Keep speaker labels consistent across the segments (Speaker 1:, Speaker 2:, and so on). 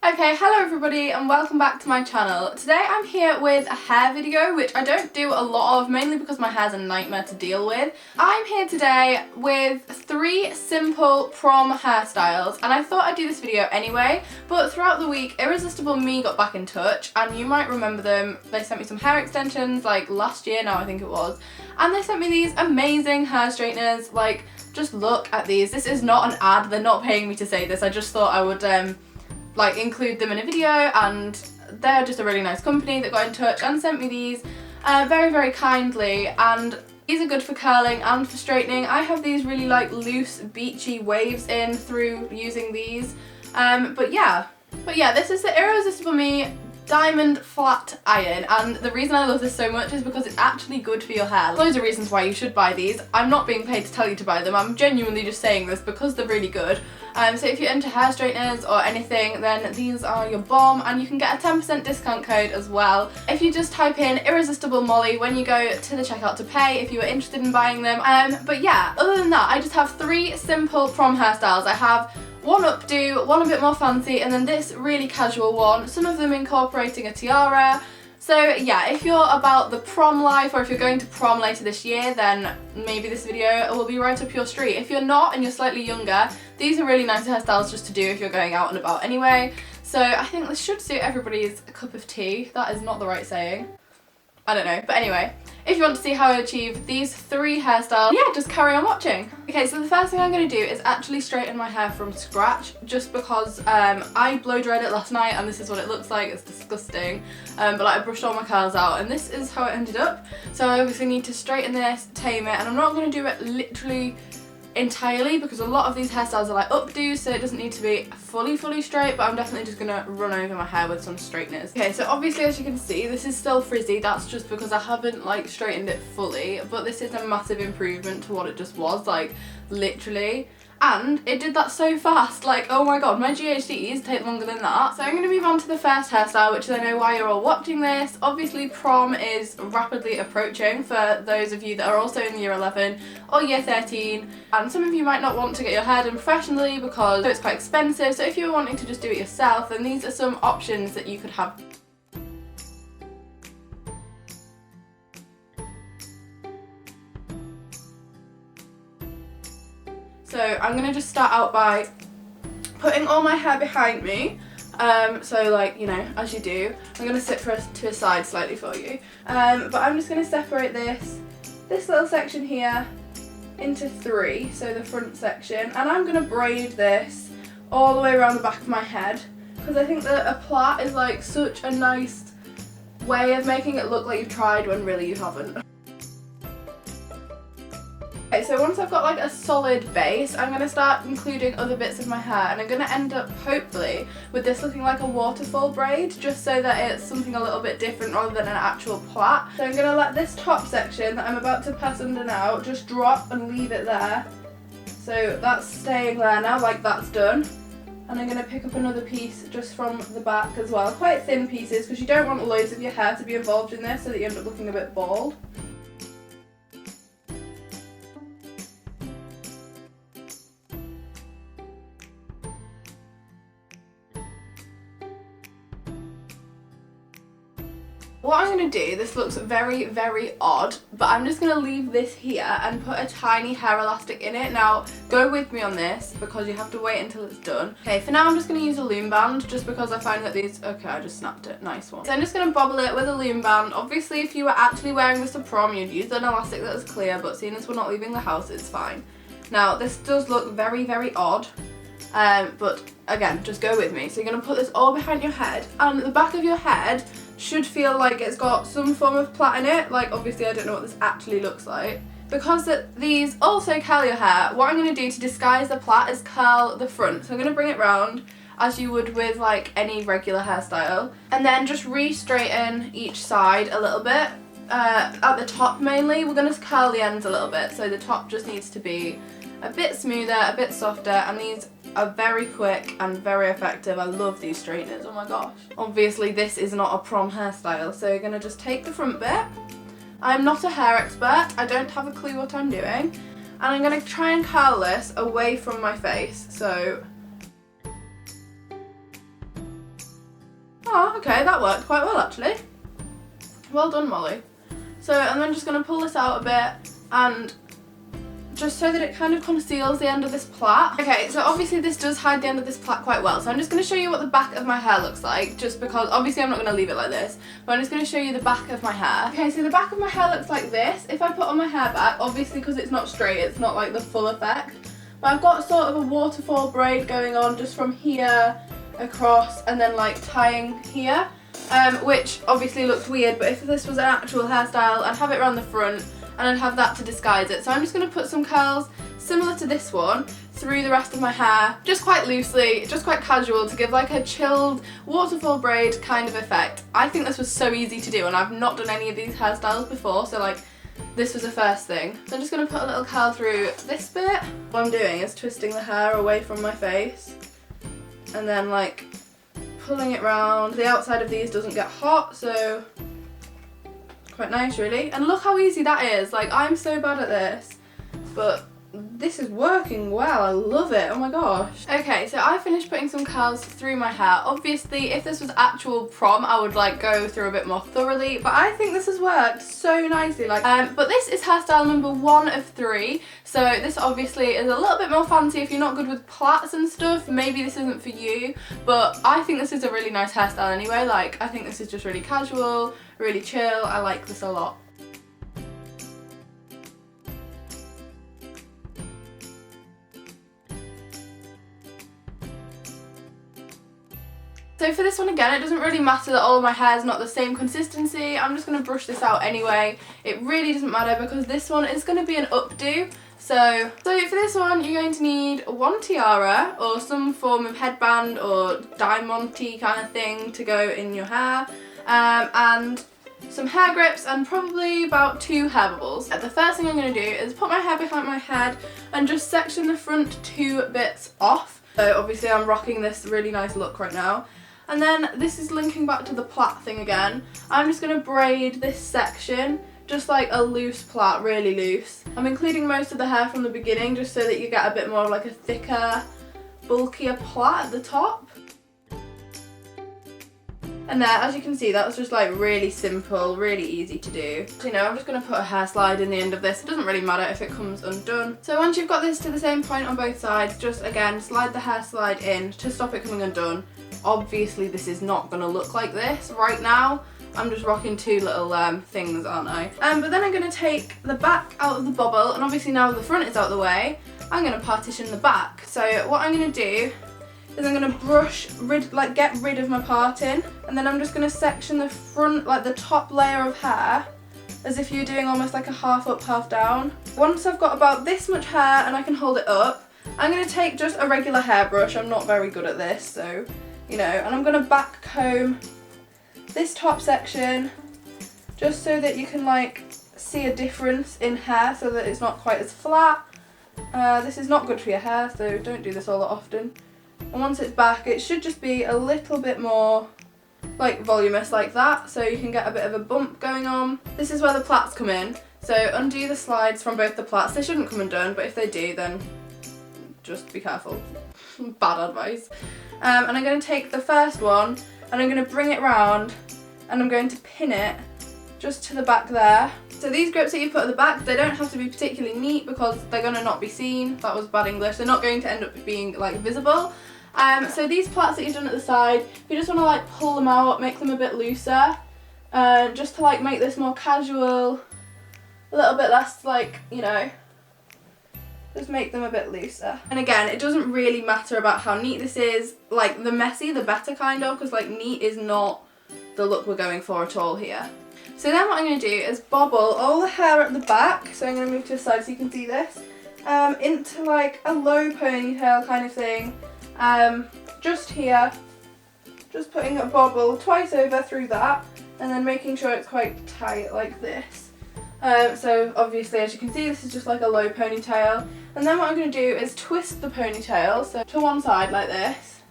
Speaker 1: Okay, hello everybody and welcome back to my channel. Today I'm here with a hair video, which I don't do a lot of, mainly because my hair's a nightmare to deal with. I'm here today with 3 simple prom hairstyles, and I thought I'd do this video anyway, but throughout the week Irresistible Me got back in touch, and you might remember them. They sent me some hair extensions like last year now, I think it was, and they sent me these amazing hair straighteners. Like, just look at these. This is not an ad, they're not paying me to say this. I just thought I would like include them in a video, and they're just a really nice company that got in touch and sent me these very kindly, and these are good for curling and for straightening. I have these really like loose beachy waves in through using these, but yeah, this is the Irresistible Me Diamond Flat Iron, and the reason I love this so much is because it's actually good for your hair. Loads of reasons why you should buy these. I'm not being paid to tell you to buy them, I'm genuinely just saying this because they're really good. So if you're into hair straighteners or anything, then these are your bomb, and you can get a 10% discount code as well if you just type in Irresistible Molly when you go to the checkout to pay if you are interested in buying them. But yeah, other than that, I just have 3 simple prom hairstyles. I have one updo, one a bit more fancy, and then this really casual one, some of them incorporating a tiara. So yeah, if you're about the prom life, or if you're going to prom later this year, then maybe this video will be right up your street. If you're not and you're slightly younger, these are really nice hairstyles just to do if you're going out and about anyway. So I think this should suit everybody's cup of tea. That is not the right saying. I don't know, but anyway, if you want to see how I achieve these 3 hairstyles, yeah, just carry on watching. Okay, so the first thing I'm going to do is actually straighten my hair from scratch, just because I blow dried it last night and this is what it looks like. It's disgusting, but like, I brushed all my curls out and this is how it ended up. So I obviously need to straighten this, tame it, and I'm not going to do it literally entirely because a lot of these hairstyles are like updos, so it doesn't need to be fully straight, but I'm definitely just gonna run over my hair with some straighteners. Okay, so obviously as you can see, this is still frizzy. That's just because I haven't like straightened it fully, but this is a massive improvement to what it just was, like literally. And it did that so fast, like, oh my god, my GHDs take longer than that. So I'm going to move on to the first hairstyle, which is, I know why you're all watching this. Obviously prom is rapidly approaching for those of you that are also in year 11 or year 13, and some of you might not want to get your hair done professionally because it's quite expensive. So if you're wanting to just do it yourself, then these are some options that you could have. So I'm going to just start out by putting all my hair behind me, so like, you know, as you do. I'm going to sit to a side slightly for you, but I'm just going to separate this little section here into 3, so the front section, and I'm going to braid this all the way around the back of my head, because I think that a plait is like such a nice way of making it look like you've tried when really you haven't. Okay, so once I've got like a solid base, I'm going to start including other bits of my hair, and I'm going to end up hopefully with this looking like a waterfall braid, just so that it's something a little bit different rather than an actual plait. So I'm going to let this top section that I'm about to pass under now just drop and leave it there. So that's staying there now, like that's done. And I'm going to pick up another piece just from the back as well, quite thin pieces, because you don't want loads of your hair to be involved in this so that you end up looking a bit bald. What I'm going to do, this looks very odd, but I'm just going to leave this here and put a tiny hair elastic in it. Now, go with me on this because you have to wait until it's done. Okay, for now I'm just going to use a loom band just because I find that these, okay, I just snapped it, nice one. So I'm just going to bobble it with a loom band. Obviously if you were actually wearing this to prom, you'd use an elastic that is clear, but seeing as we're not leaving the house, it's fine. Now, this does look very odd. But again, just go with me. So you're going to put this all behind your head, and the back of your head should feel like it's got some form of plait in it. Like, obviously I don't know what this actually looks like. Because these also curl your hair, what I'm going to do to disguise the plait is curl the front. So I'm going to bring it round as you would with like any regular hairstyle, and then just re-straighten each side a little bit. At the top mainly, we're going to curl the ends a little bit, so the top just needs to be a bit smoother, a bit softer, and these are very quick and very effective. I love these straighteners, oh my gosh. Obviously this is not a prom hairstyle, so you're going to just take the front bit. I'm not a hair expert, I don't have a clue what I'm doing, and I'm going to try and curl this away from my face, so Oh, okay, that worked quite well actually. Well done, Molly. So I'm then just going to pull this out a bit and just so that it kind of conceals the end of this plait. Okay, so obviously this does hide the end of this plait quite well, so I'm just going to show you what the back of my hair looks like, just because obviously I'm not going to leave it like this, but I'm just going to show you the back of my hair. Okay, so the back of my hair looks like this. If I put on my hair back, obviously because it's not straight, it's not like the full effect, but I've got sort of a waterfall braid going on just from here across and then like tying here, which obviously looks weird, but if this was an actual hairstyle, I'd have it around the front and I'd have that to disguise it. So I'm just going to put some curls similar to this one through the rest of my hair, just quite loosely, just quite casual, to give like a chilled waterfall braid kind of effect. I think this was so easy to do and I've not done any of these hairstyles before, so like this was the first thing. So I'm just going to put a little curl through this bit. What I'm doing is twisting the hair away from my face and then like pulling it round. The outside of these doesn't get hot, so quite nice really. And look how easy that is. Like, I'm so bad at this, but this is working well. I love it. Oh my gosh. Okay, so I finished putting some curls through my hair. Obviously, if this was actual prom, I would like go through a bit more thoroughly, but I think this has worked so nicely. Like, but this is hairstyle number 1 of 3. So this obviously is a little bit more fancy if you're not good with plaits and stuff. Maybe this isn't for you, but I think this is a really nice hairstyle anyway. Like, I think this is just really casual, really chill. I like this a lot. So for this one again, it doesn't really matter that all of my hair is not the same consistency. I'm just going to brush this out anyway. It really doesn't matter because this one is going to be an updo. So for this one, you're going to need one tiara or some form of headband or diamond-y kind of thing to go in your hair, and some hair grips and probably about 2 hair bubbles. The first thing I'm going to do is put my hair behind my head and just section the front 2 bits off. So obviously I'm rocking this really nice look right now. And then this is linking back to the plait thing again. I'm just going to braid this section, just like a loose plait, really loose. I'm including most of the hair from the beginning just so that you get a bit more of like a thicker, bulkier plait at the top. And there, as you can see, that was just like really simple, really easy to do. So, you know, I'm just going to put a hair slide in the end of this. It doesn't really matter if it comes undone. So once you've got this to the same point on both sides, just again slide the hair slide in to stop it coming undone. Obviously this is not going to look like this right now. I'm just rocking 2 little things, aren't I? But then I'm going to take the back out of the bobble, and obviously now the front is out of the way, I'm going to partition the back. So what I'm going to do is I'm going to get rid of my parting, and then I'm just going to section the front, like the top layer of hair, as if you're doing almost like a half up, half down. Once I've got about this much hair and I can hold it up, I'm going to take just a regular hairbrush. I'm not very good at this, so, you know, and I'm going to back comb this top section just so that you can like see a difference in hair so that it's not quite as flat. This is not good for your hair, so don't do this all that often. And once it's back, it should just be a little bit more like voluminous like that, so you can get a bit of a bump going on. This is where the plaits come in, so undo the slides from both the plaits. They shouldn't come undone, but if they do, then just be careful. Bad advice. And I'm going to take the first one and I'm going to bring it round and I'm going to pin it just to the back there. So these grips that you put at the back, they don't have to be particularly neat because they're going to not be seen. That was bad English. They're not going to end up being like visible. So these plaits that you've done at the side, you just want to like pull them out, make them a bit looser, just to like make this more casual, a little bit less like, you know, just make them a bit looser. And again, it doesn't really matter about how neat this is. Like, the messy, the better kind of, because like neat is not the look we're going for at all here. So then what I'm going to do is bobble all the hair at the back, so I'm going to move to the side so you can see this, into like a low ponytail kind of thing, just here, just putting a bobble twice over through that, and then making sure it's quite tight like this. So obviously, as you can see, this is just like a low ponytail. And then what I'm going to do is twist the ponytail, so to one side like this.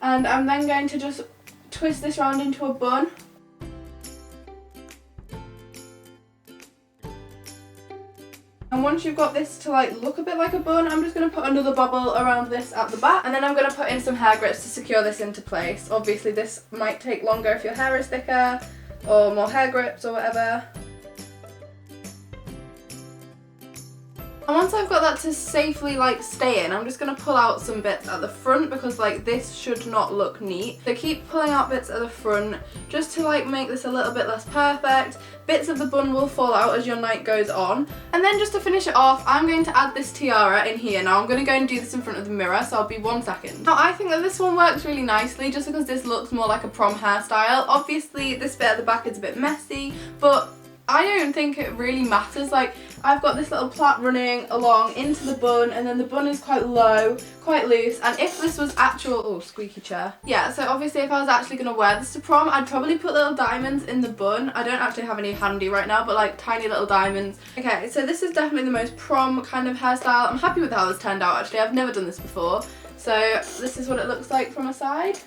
Speaker 1: And I'm then going to just twist this round into a bun. And once you've got this to like look a bit like a bun, I'm just going to put another bobble around this at the back, and then I'm going to put in some hair grips to secure this into place. Obviously this might take longer if your hair is thicker, or more hair grips or whatever. And once I've got that to safely like stay in, I'm just going to pull out some bits at the front because like this should not look neat. So keep pulling out bits at the front just to like make this a little bit less perfect. Bits of the bun will fall out as your night goes on. And then just to finish it off, I'm going to add this tiara in here. Now I'm going to go and do this in front of the mirror, so I'll be 1 second. Now I think that this one works really nicely just because this looks more like a prom hairstyle. Obviously this bit at the back is a bit messy, but I don't think it really matters. Like, I've got this little plait running along into the bun, and then the bun is quite low, quite loose, and if this was actual, oh, squeaky chair. Yeah, so obviously if I was actually going to wear this to prom, I'd probably put little diamonds in the bun. I don't actually have any handy right now, but like tiny little diamonds. Okay, so this is definitely the most prom kind of hairstyle. I'm happy with how this turned out actually. I've never done this before. So this is what it looks like from a side.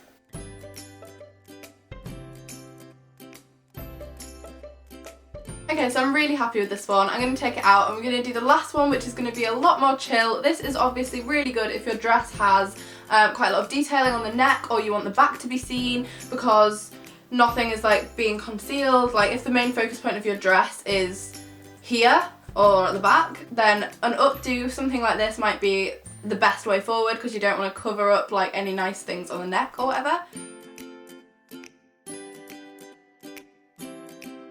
Speaker 1: Okay, so I'm really happy with this one. I'm going to take it out and we're going to do the last one, which is going to be a lot more chill. This is obviously really good if your dress has quite a lot of detailing on the neck, or you want the back to be seen because nothing is like being concealed. Like if the main focus point of your dress is here or at the back, then an updo, something like this, might be the best way forward because you don't want to cover up like any nice things on the neck or whatever.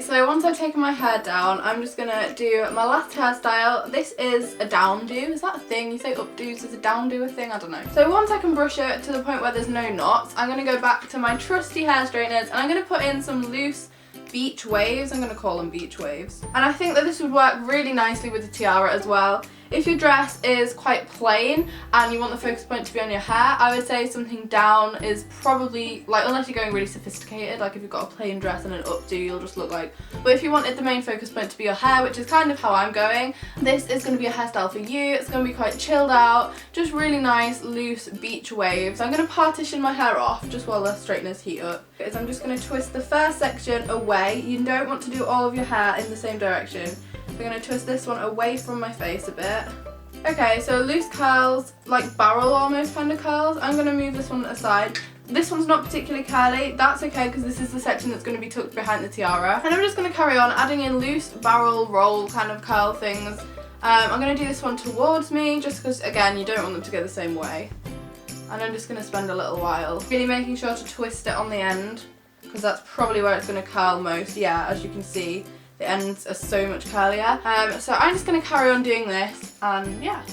Speaker 1: So once I've taken my hair down, I'm just going to do my last hairstyle. This is a down-do. Is that a thing? You say updos, is a down-do a thing? I don't know. So once I can brush it to the point where there's no knots, I'm going to go back to my trusty hair straighteners and I'm going to put in some loose beach waves. I'm going to call them beach waves. And I think that this would work really nicely with the tiara as well. If your dress is quite plain and you want the focus point to be on your hair, I would say something down is probably, like, unless you're going really sophisticated, like if you've got a plain dress and an updo, you'll just look like, but if you wanted the main focus point to be your hair, which is kind of how I'm going, this is going to be a hairstyle for you. It's going to be quite chilled out, just really nice loose beach waves. I'm going to partition my hair off just while the straighteners heat up. I'm just going to twist the first section away. You don't want to do all of your hair in the same direction. We're going to twist this one away from my face a bit. Okay, so loose curls, like barrel almost kind of curls. I'm going to move this one aside. This one's not particularly curly. That's okay because this is the section that's going to be tucked behind the tiara. And I'm just going to carry on adding in loose barrel roll kind of curl things. I'm going to do this one towards me just because, again, you don't want them to go the same way. And I'm just going to spend a little while really making sure to twist it on the end because that's probably where it's going to curl most. Yeah, as you can see, the ends are so much curlier. So I'm just going to carry on doing this, and yeah.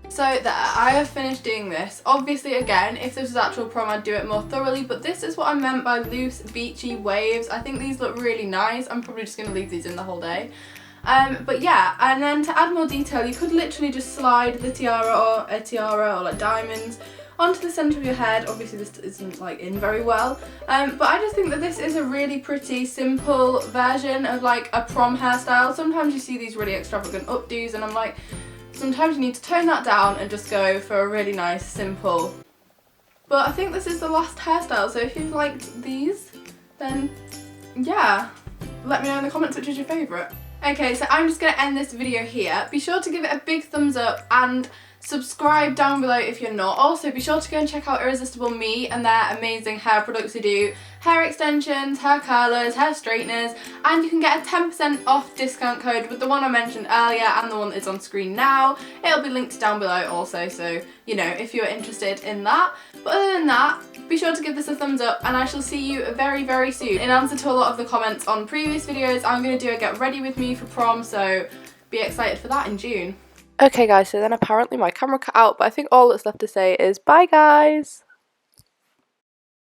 Speaker 1: So there, I have finished doing this. Obviously, again, if this was actual prom, I'd do it more thoroughly, but this is what I meant by loose, beachy waves. I think these look really nice. I'm probably just going to leave these in the whole day. But yeah, and then to add more detail, you could literally just slide the tiara or like diamonds onto the centre of your head. Obviously this isn't like in very well, but I just think that this is a really pretty simple version of like a prom hairstyle. Sometimes you see these really extravagant updos and I'm like, sometimes you need to tone that down and just go for a really nice simple. But I think this is the last hairstyle, so if you've liked these, then yeah, let me know in the comments which is your favourite. Okay, so I'm just going to end this video here. Be sure to give it a big thumbs up and subscribe down below if you're not. Also, be sure to go and check out Irresistible Me and their amazing hair products. They do hair extensions, hair curlers, hair straighteners, and you can get a 10% off discount code with the one I mentioned earlier and the one that's on screen now. It'll be linked down below also, so you know, if you're interested in that. But other than that, be sure to give this a thumbs up and I shall see you very, very soon. In answer to a lot of the comments on previous videos, I'm going to do a get ready with me for prom, so be excited for that in June. Okay guys, so then apparently my camera cut out, but I think all that's left to say is bye guys!